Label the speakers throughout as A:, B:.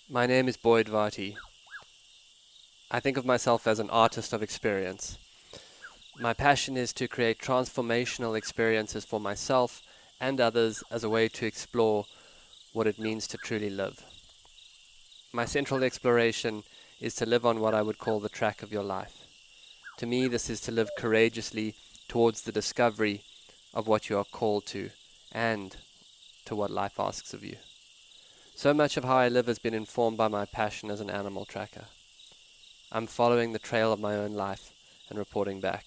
A: My name is Boyd Varty. I think of myself as an artist of experience. My passion is to create transformational experiences for myself and others as a way to explore what it means to truly live. My central exploration is to live on what I would call the track of your life. To me, this is to live courageously towards the discovery of what you are called to and to what life asks of you. So much of how I live has been informed by my passion as an animal tracker. I'm following the trail of my own life and reporting back.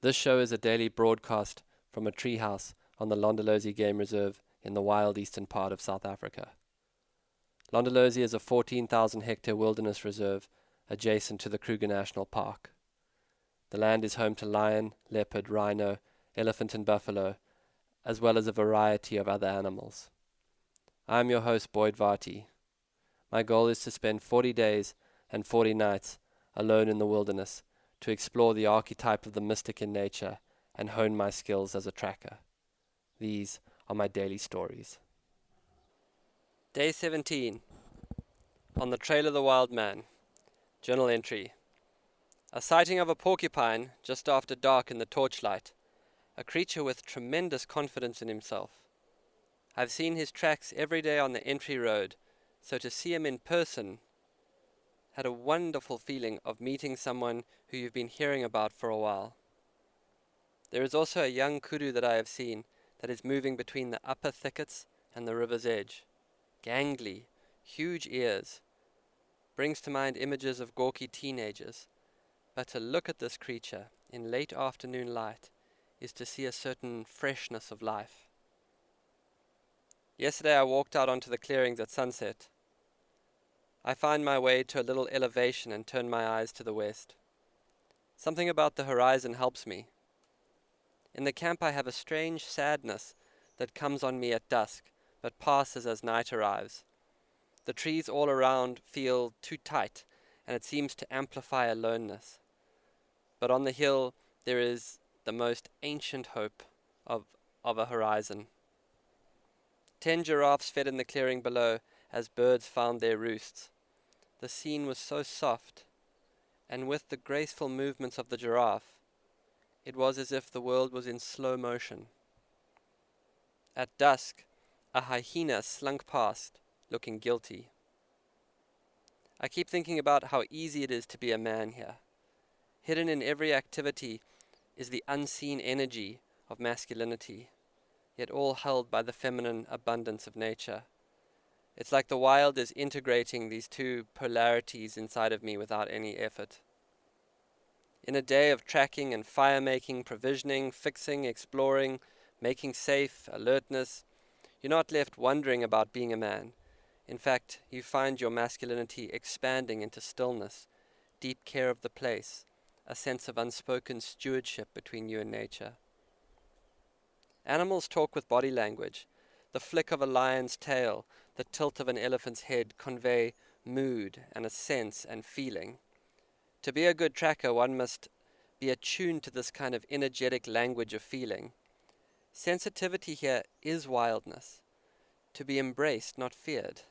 A: This show is a daily broadcast from a treehouse on the Londolozi Game Reserve in the wild eastern part of South Africa. Londolozi is a 14,000 hectare wilderness reserve adjacent to the Kruger National Park. The land is home to lion, leopard, rhino, elephant and buffalo, as well as a variety of other animals. I am your host, Boyd Varty. My goal is to spend 40 days and 40 nights alone in the wilderness to explore the archetype of the mystic in nature and hone my skills as a tracker. These are my daily stories. Day 17. On the Trail of the Wild Man. Journal entry. A sighting of a porcupine just after dark in the torchlight. A creature with tremendous confidence in himself. I've seen his tracks every day on the entry road, so to see him in person had a wonderful feeling of meeting someone who you've been hearing about for a while. There is also a young kudu that I have seen that is moving between the upper thickets and the river's edge. Gangly, huge ears. Brings to mind images of gawky teenagers. But to look at this creature in late afternoon light is to see a certain freshness of life. Yesterday I walked out onto the clearings at sunset. I find my way to a little elevation and turn my eyes to the west. Something about the horizon helps me. In the camp I have a strange sadness that comes on me at dusk, but passes as night arrives. The trees all around feel too tight, and it seems to amplify aloneness. But on the hill there is the most ancient hope of a horizon. 10 giraffes fed in the clearing below as birds found their roosts. The scene was so soft, and with the graceful movements of the giraffe, it was as if the world was in slow motion. At dusk, a hyena slunk past, looking guilty. I keep thinking about how easy it is to be a man here. Hidden in every activity is the unseen energy of masculinity, yet all held by the feminine abundance of nature. It's like the wild is integrating these two polarities inside of me without any effort. In a day of tracking and fire making, provisioning, fixing, exploring, making safe, alertness, you're not left wondering about being a man. In fact, you find your masculinity expanding into stillness, deep care of the place, a sense of unspoken stewardship between you and nature. Animals talk with body language. The flick of a lion's tail, the tilt of an elephant's head convey mood and a sense and feeling. To be a good tracker, one must be attuned to this kind of energetic language of feeling. Sensitivity here is wildness, to be embraced, not feared.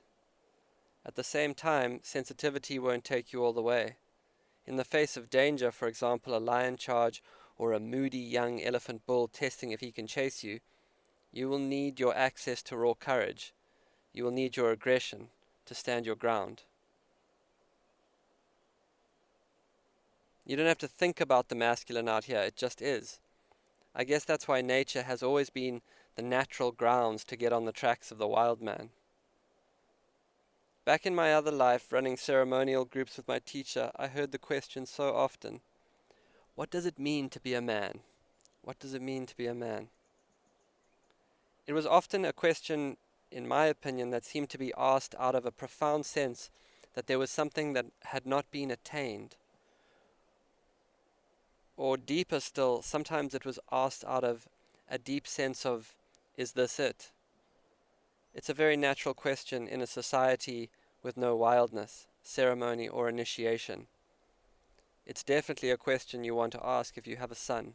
A: At the same time, sensitivity won't take you all the way. In the face of danger, for example, a lion charge or a moody young elephant bull testing if he can chase you, you will need your access to raw courage. You will need your aggression to stand your ground. You don't have to think about the masculine out here, it just is. I guess that's why nature has always been the natural grounds to get on the tracks of the wild man. Back in my other life, running ceremonial groups with my teacher, I heard the question so often, what does it mean to be a man? What does it mean to be a man? It was often a question, in my opinion, that seemed to be asked out of a profound sense that there was something that had not been attained. Or deeper still, sometimes it was asked out of a deep sense of, is this it? It's a very natural question in a society with no wildness, ceremony, or initiation. It's definitely a question you want to ask if you have a son.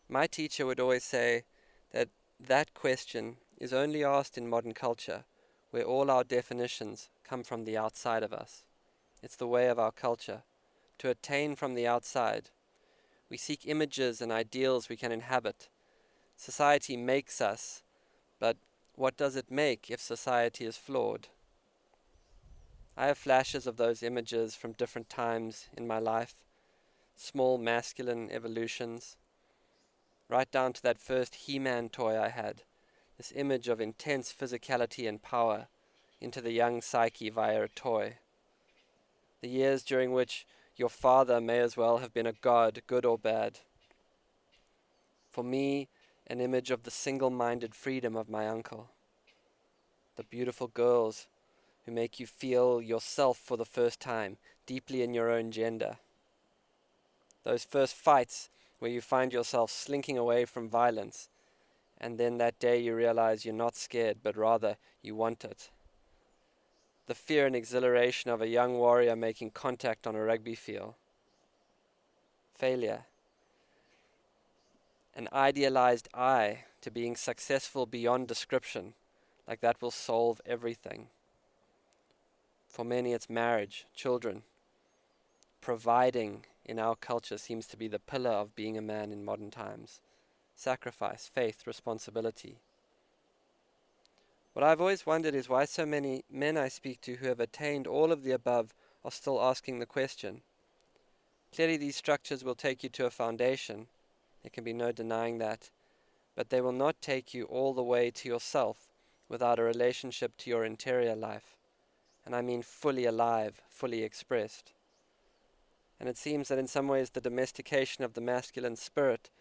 A: My teacher would always say that question is only asked in modern culture, where all our definitions come from the outside of us. It's the way of our culture, to attain from the outside. We seek images and ideals we can inhabit. Society makes us, but what does it make if society is flawed? I have flashes of those images from different times in my life, small masculine evolutions, right down to that first He-Man toy I had, this image of intense physicality and power into the young psyche via a toy. The years during which your father may as well have been a god, good or bad. For me, an image of the single-minded freedom of my uncle. The beautiful girls who make you feel yourself for the first time, deeply in your own gender. Those first fights where you find yourself slinking away from violence, and then that day you realize you're not scared, but rather you want it. The fear and exhilaration of a young warrior making contact on a rugby field. Failure. An idealized I to being successful beyond description, like that will solve everything. For many it's marriage, children. Providing in our culture seems to be the pillar of being a man in modern times. Sacrifice, faith, responsibility. What I've always wondered is why so many men I speak to who have attained all of the above are still asking the question. Clearly these structures will take you to a foundation. There can be no denying that. But they will not take you all the way to yourself without a relationship to your interior life. And I mean fully alive, fully expressed. And it seems that in some ways the domestication of the masculine spirit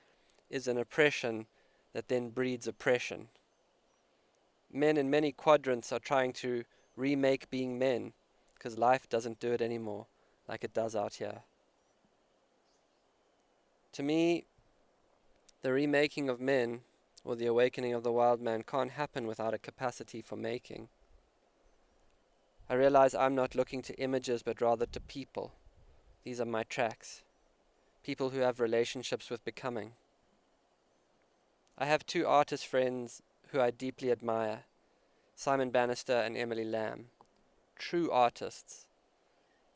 A: is an oppression that then breeds oppression. Men in many quadrants are trying to remake being men, because life doesn't do it anymore like it does out here. To me, the remaking of men, or the awakening of the wild man, can't happen without a capacity for making. I realize I'm not looking to images, but rather to people. These are my tracks. People who have relationships with becoming. I have two artist friends who I deeply admire, Simon Bannister and Emily Lamb. True artists.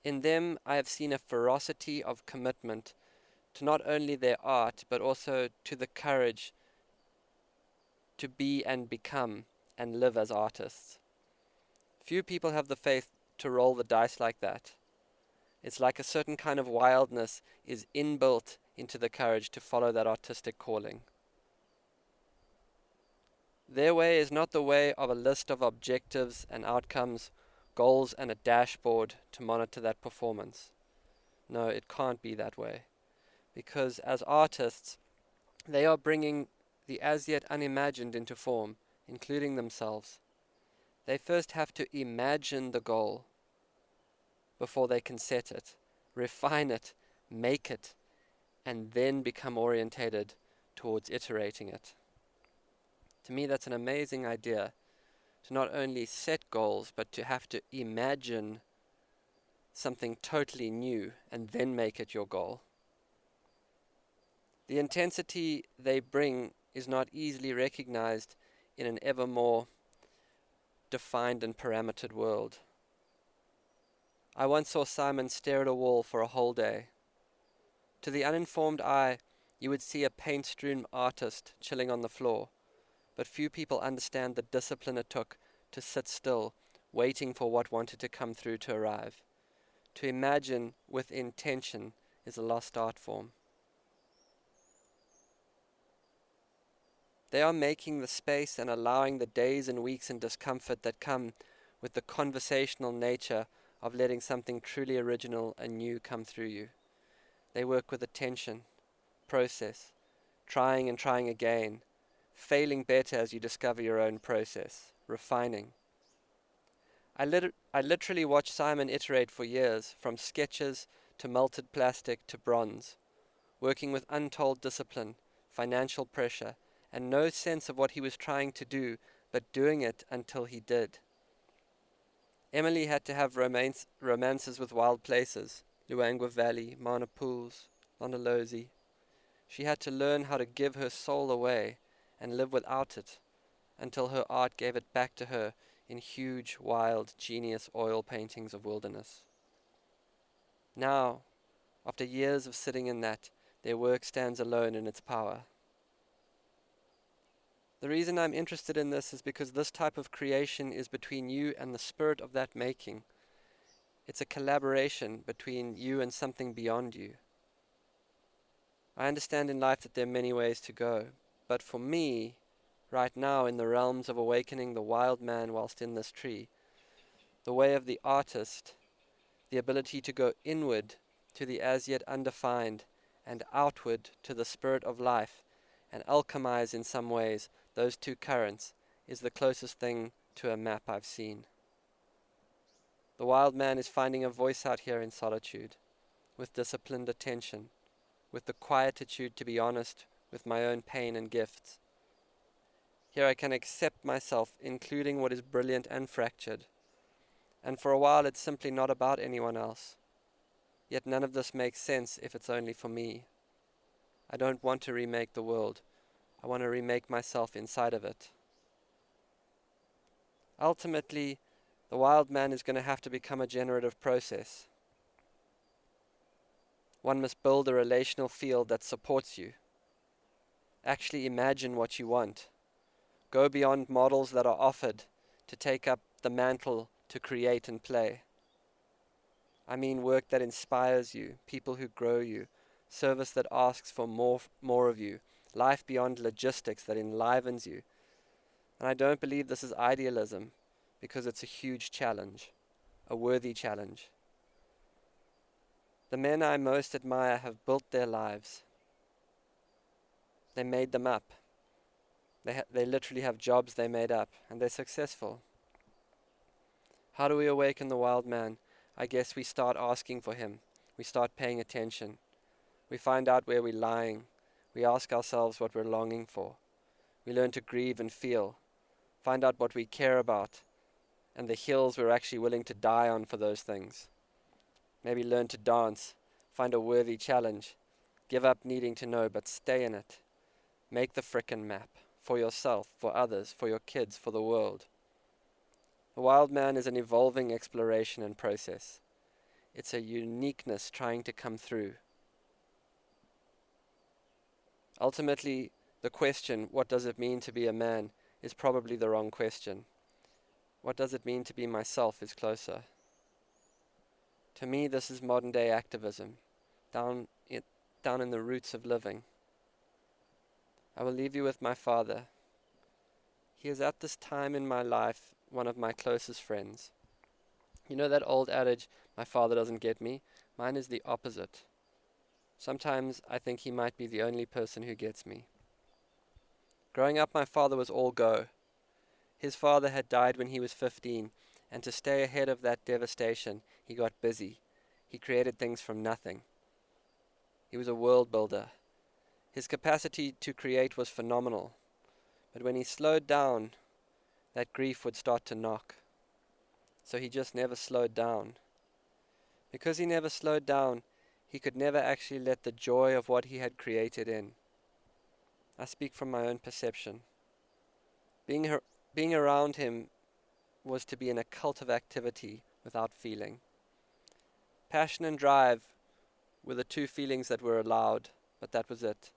A: In them I have seen a ferocity of commitment to not only their art, but also to the courage to be and become and live as artists. Few people have the faith to roll the dice like that. It's like a certain kind of wildness is inbuilt into the courage to follow that artistic calling. Their way is not the way of a list of objectives and outcomes, goals and a dashboard to monitor that performance. No, it can't be that way. Because as artists, they are bringing the as yet unimagined into form, including themselves. They first have to imagine the goal before they can set it, refine it, make it, and then become orientated towards iterating it. To me, that's an amazing idea, to not only set goals, but to have to imagine something totally new and then make it your goal. The intensity they bring is not easily recognized in an ever more defined and parametered world. I once saw Simon stare at a wall for a whole day. To the uninformed eye, you would see a paint-strewn artist chilling on the floor, but few people understand the discipline it took to sit still, waiting for what wanted to come through to arrive. To imagine with intention is a lost art form. They are making the space and allowing the days and weeks and discomfort that come with the conversational nature of letting something truly original and new come through you. They work with attention, process, trying and trying again, failing better as you discover your own process, refining. I literally watched Simon iterate for years, from sketches to melted plastic to bronze, working with untold discipline, financial pressure, and no sense of what he was trying to do, but doing it until he did. Emily had to have romances with wild places, Luangwa Valley, Mana Pools, Londolozi. She had to learn how to give her soul away and live without it, until her art gave it back to her in huge, wild, genius oil paintings of wilderness. Now, after years of sitting in that, their work stands alone in its power. The reason I'm interested in this is because this type of creation is between you and the spirit of that making. It's a collaboration between you and something beyond you. I understand in life that there are many ways to go, but for me, right now in the realms of awakening the wild man whilst in this tree, the way of the artist, the ability to go inward to the as yet undefined and outward to the spirit of life and alchemize in some ways those two currents is the closest thing to a map I've seen. The wild man is finding a voice out here in solitude, with disciplined attention, with the quietude to be honest with my own pain and gifts. Here I can accept myself, including what is brilliant and fractured, and for a while it's simply not about anyone else. Yet none of this makes sense if it's only for me. I don't want to remake the world. I want to remake myself inside of it. Ultimately, the wild man is going to have to become a generative process. One must build a relational field that supports you. Actually imagine what you want. Go beyond models that are offered to take up the mantle to create and play. I mean work that inspires you, people who grow you, service that asks for more of you, life beyond logistics that enlivens you. And I don't believe this is idealism, because it's a huge challenge, a worthy challenge. The men I most admire have built their lives. They made them up. They literally have jobs they made up, and they're successful. How do we awaken the wild man? I guess we start asking for him. We start paying attention. We find out where we're lying. We ask ourselves what we're longing for. We learn to grieve and feel. Find out what we care about and the hills we're actually willing to die on for those things. Maybe learn to dance. Find a worthy challenge. Give up needing to know, but stay in it. Make the frickin' map. For yourself, for others, for your kids, for the world. The wild man is an evolving exploration and process. It's a uniqueness trying to come through. Ultimately, the question, what does it mean to be a man, is probably the wrong question. What does it mean to be myself is closer. To me, this is modern day activism, down in the roots of living. I will leave you with my father. He is at this time in my life one of my closest friends. You know that old adage, my father doesn't get me? Mine is the opposite. Sometimes I think he might be the only person who gets me. Growing up, my father was all go. His father had died when he was 15, and to stay ahead of that devastation, he got busy. He created things from nothing. He was a world builder. His capacity to create was phenomenal. But when he slowed down, that grief would start to knock. So he just never slowed down. Because he never slowed down, he could never actually let the joy of what he had created in. I speak from my own perception. Being around him was to be in a cult of activity without feeling. Passion and drive were the two feelings that were allowed, but that was it.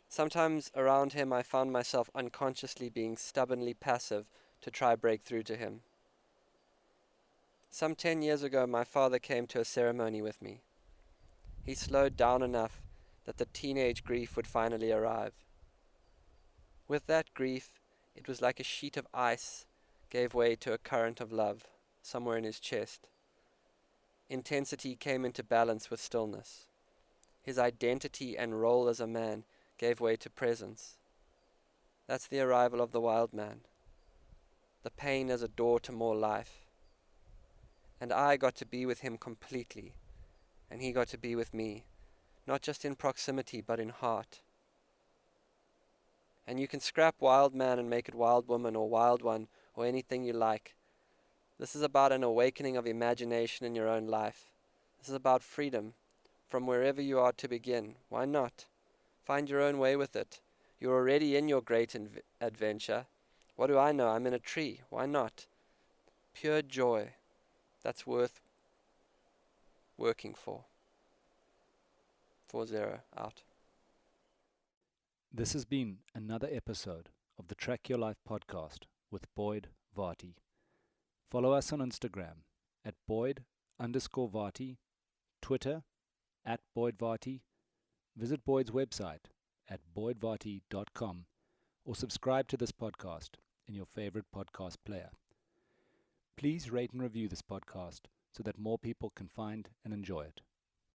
A: Sometimes around him I found myself unconsciously being stubbornly passive to try break through to him. Some 10 years ago my father came to a ceremony with me. He slowed down enough that the teenage grief would finally arrive. With that grief, it was like a sheet of ice gave way to a current of love somewhere in his chest. Intensity came into balance with stillness. His identity and role as a man gave way to presence. That's the arrival of the wild man. The pain as a door to more life. And I got to be with him completely, and he got to be with me, not just in proximity but in heart. And you can scrap wild man and make it wild woman or wild one or anything you like. This is about an awakening of imagination in your own life. This is about freedom from wherever you are to begin. Why not? Find your own way with it. You're already in your great adventure. What do I know? I'm in a tree. Why not? Pure joy. That's worth working for. 4-0 out.
B: This has been another episode of the Track Your Life podcast with Boyd Varty. Follow us on Instagram at Boyd_Varty, Twitter at Boyd Varty. Visit Boyd's website at boydvarty.com or subscribe to this podcast in your favorite podcast player. Please rate and review this podcast so that more people can find and enjoy it.